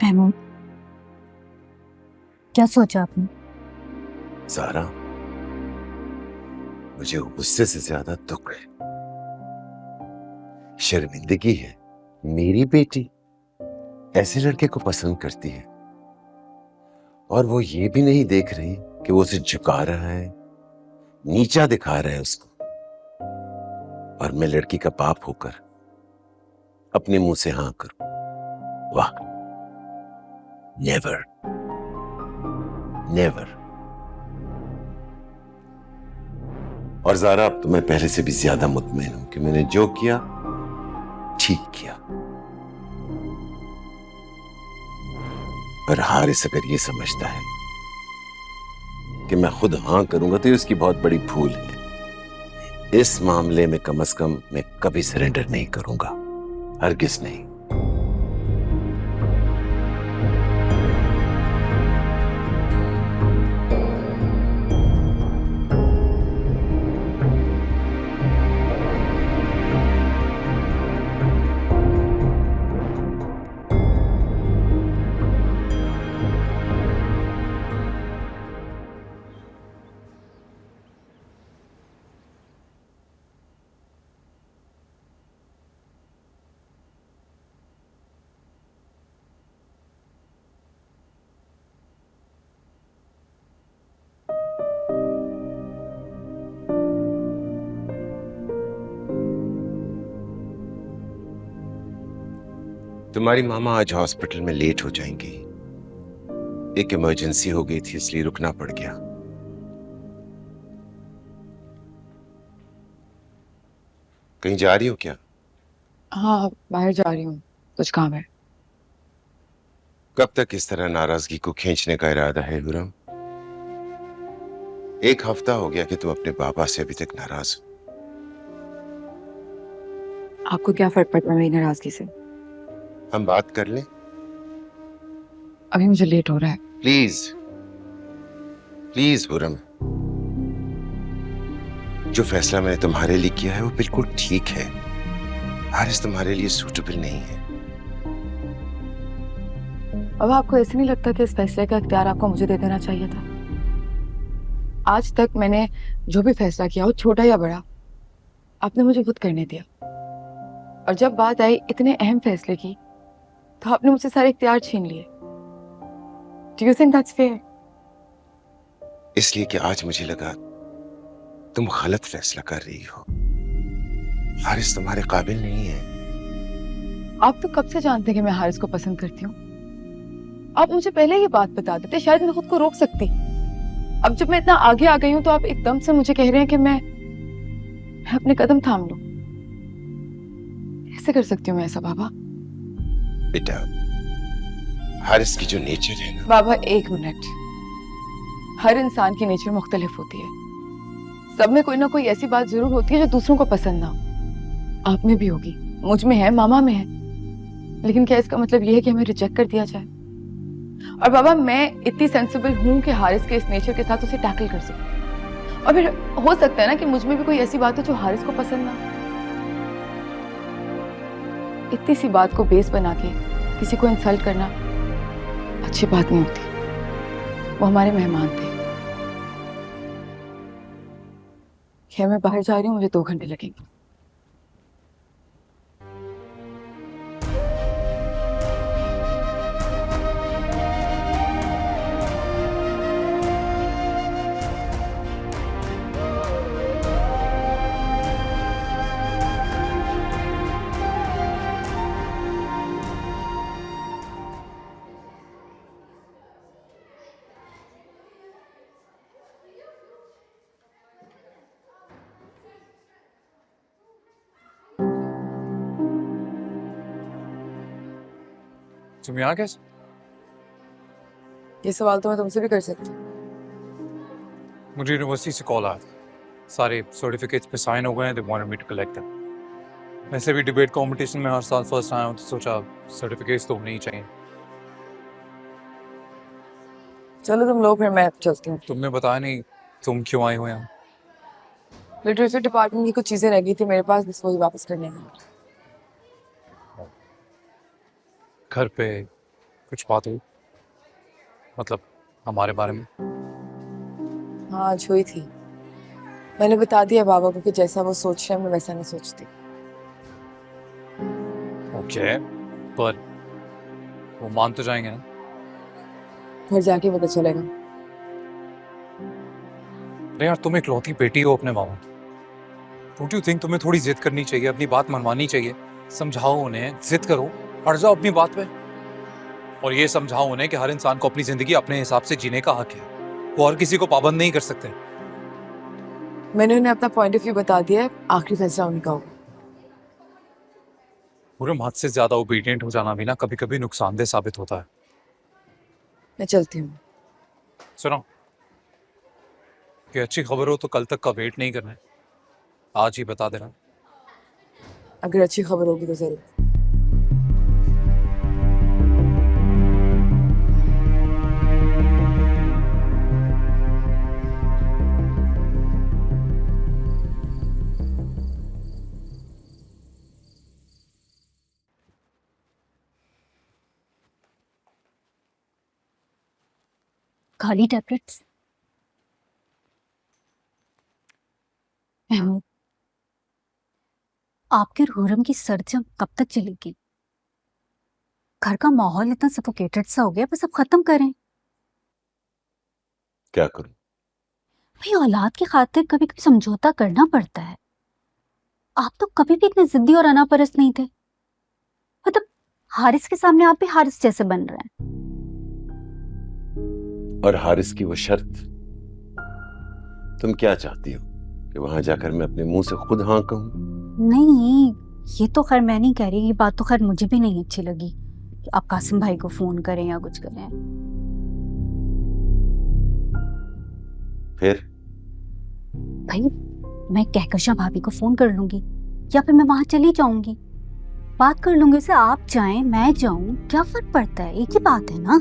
महमूद, क्या सोचा आपने? ज़ारा, मुझे गुस्से से ज्यादा दुख है, शर्मिंदगी है। मेरी बेटी ऐसे लड़के को पसंद करती है और वो ये भी नहीं देख रही कि वो उसे झुका रहा है, नीचा दिखा रहा है उसको। और मैं लड़की का बाप होकर अपने मुंह से हाँ करूं? वाह, नेवर नेवर। और ज़ारा, अब तो मैं पहले से भी ज्यादा मुतमईन हूं कि मैंने जो किया ठीक किया। पर हारिस अगर ये समझता है कि मैं खुद हाँ करूंगा तो ये उसकी बहुत बड़ी भूल है। इस मामले में कम से कम मैं कभी सरेंडर नहीं करूंगा, हरगिज नहीं। तुम्हारी मामा आज हॉस्पिटल में लेट हो जाएंगी। एक इमरजेंसी हो गई थी इसलिए रुकना पड़ गया। कहीं जा रही हो क्या? हाँ, बाहर जा रही हूँ, कुछ काम है। कब तक इस तरह नाराजगी को खींचने का इरादा है हुरम? एक हफ्ता हो गया कि तुम अपने पापा से अभी तक नाराज हो। आपको क्या फर्क पड़ता है मेरी नाराजगी से? हम बात कर लें? अभी मुझे लेट हो रहा है। प्लीज प्लीज हुरम, जो फैसला मैंने तुम्हारे लिए किया है वो बिल्कुल ठीक है। हारिस तुम्हारे लिए सूटेबल नहीं है। अब आपको ऐसे नहीं लगता कि इस फैसले का इख्तियार आपको मुझे दे देना चाहिए था? आज तक मैंने जो भी फैसला किया हो, छोटा या बड़ा, आपने मुझे खुद करने दिया। और जब बात आई इतने अहम फैसले की, तो आपने मुझसे सारे इख्तियार छीन लिए। Do you think that's fair? इसलिए कि आज मुझे लगा तुम गलत फैसला कर रही हो। हारिस तुम्हारे काबिल नहीं है। आप तो कब से जानते हैं कि मैं हारिस को पसंद करती हूँ। आप मुझे पहले ये बात बता देते, शायद मैं खुद को रोक सकती। अब जब मैं इतना आगे आ गई हूं तो आप एकदम से मुझे कह रहे हैं कि मैं अपने कदम थाम लूं। कैसे कर सकती हूँ मैं ऐसा बाबा? बेटा, हारिस की जो नेचर है ना। बाबा एक मिनट, हर इंसान की नेचर मुख्तलिफ होती है। सब में कोई ना कोई ऐसी बात जरूर होती है जो दूसरों को पसंद ना हो। आप में भी होगी, मुझ में है, मामा में है। लेकिन क्या इसका मतलब ये है कि हमें रिजेक्ट कर दिया जाए? और बाबा, मैं इतनी सेंसिबल हूं कि हारिस के इस नेचर के साथ उसे टैकल कर सकूं। और फिर हो सकता है ना कि मुझ में भी कोई ऐसी बात हो जो हारिस को पसंद ना हो। इतनी सी बात को बेस बना के किसी को इंसल्ट करना अच्छी बात नहीं होती। वो हमारे मेहमान थे। खैर, मैं बाहर जा रही हूँ, मुझे 2 घंटे लगेंगे। तुम यहाँ कैसे? ये सवाल तो मैं तुमसे भी कर सकती हूँ। मुझे यूनिवर्सिटी से कॉल आया था, सारे सर्टिफिकेट्स पे साइन हो गए हैं। They wanted me to collect them. वैसे भी डिबेट कंपटीशन में हर साल फर्स्ट आया हूँ तो सोचा सर्टिफिकेट्स तो होने ही चाहिए। चलो तुम लोग, फिर मैं चलती हूँ। तुमने बताया नहीं तुम क्यों आई हो यहाँ? लिटरेचर डिपार्टमेंट की कुछ चीजें रह गई थी मेरे पास, बस वही वापस करने हैं। घर पे कुछ बात हुई? मतलब हमारे बारे में? हाँ आज हुई थी। मैंने बता दिया बाबा को कि जैसा वो सोच रहे हैं मैं वैसा नहीं सोचती। ओके, पर वो मान तो जाएंगे ना? घर जाके पता चलेगा। अरे यार, तुम इकलौती बेटी हो अपने मामा की। डोंट यू थिंक तुम्हें थोड़ी जिद करनी चाहिए, अपनी बात मनवानी चाहिए? समझाओ उन्हें, जिद करो, अड़ जाओ अपनी बात पे। और ये समझाओ उन्हें कि हर इंसान को अपनी जिंदगी अपने हिसाब से जीने का हक है, वो हर किसी को पाबंद नहीं कर सकते। मैंने उन्हें अपना पॉइंट ऑफ व्यू बता दिया है, आखिरी फैसला उनका होगा। पूरे हद से ज्यादा ओबीडिएंट हो जाना भी ना कभी कभी नुकसानदेह साबित होता है। मैं चलती हूँ। सुनो, कि अच्छी खबर हो तो कल तक का वेट नहीं करना है, आज ही बता देना। अगर अच्छी खबर होगी तो जरूर। खाली टैबलेट्स। महमूद, आपके रोहरम की सर्जम कब तक चलेगी? घर का माहौल इतना सफोकेटेड सा हो गया, बस अब खत्म करें। क्या करूं? भाई औलाद की खातिर कभी कभी समझौता करना पड़ता है। आप तो कभी भी इतने जिद्दी और अनापरस्त नहीं थे। मतलब हारिस के सामने आप भी हारिस जैसे बन रहे हैं। और हारिस की वो शर्त, तुम क्या चाहती हो कि वहां जाकर मैं अपने मुंह से खुद हाँ कहूं? नहीं, ये तो खैर मैं नहीं कह रही, ये बात तो खैर मुझे भी नहीं अच्छी लगी कि आप कासिम भाई को फोन करें या कुछ करें। फिर भाई मैं कहकशा भाभी को फोन कर लूंगी या फिर मैं वहां चली जाऊंगी, बात कर लूंगी। से आप जाएं मैं जाऊं, क्या फर्क पड़ता है, एक ही बात है ना।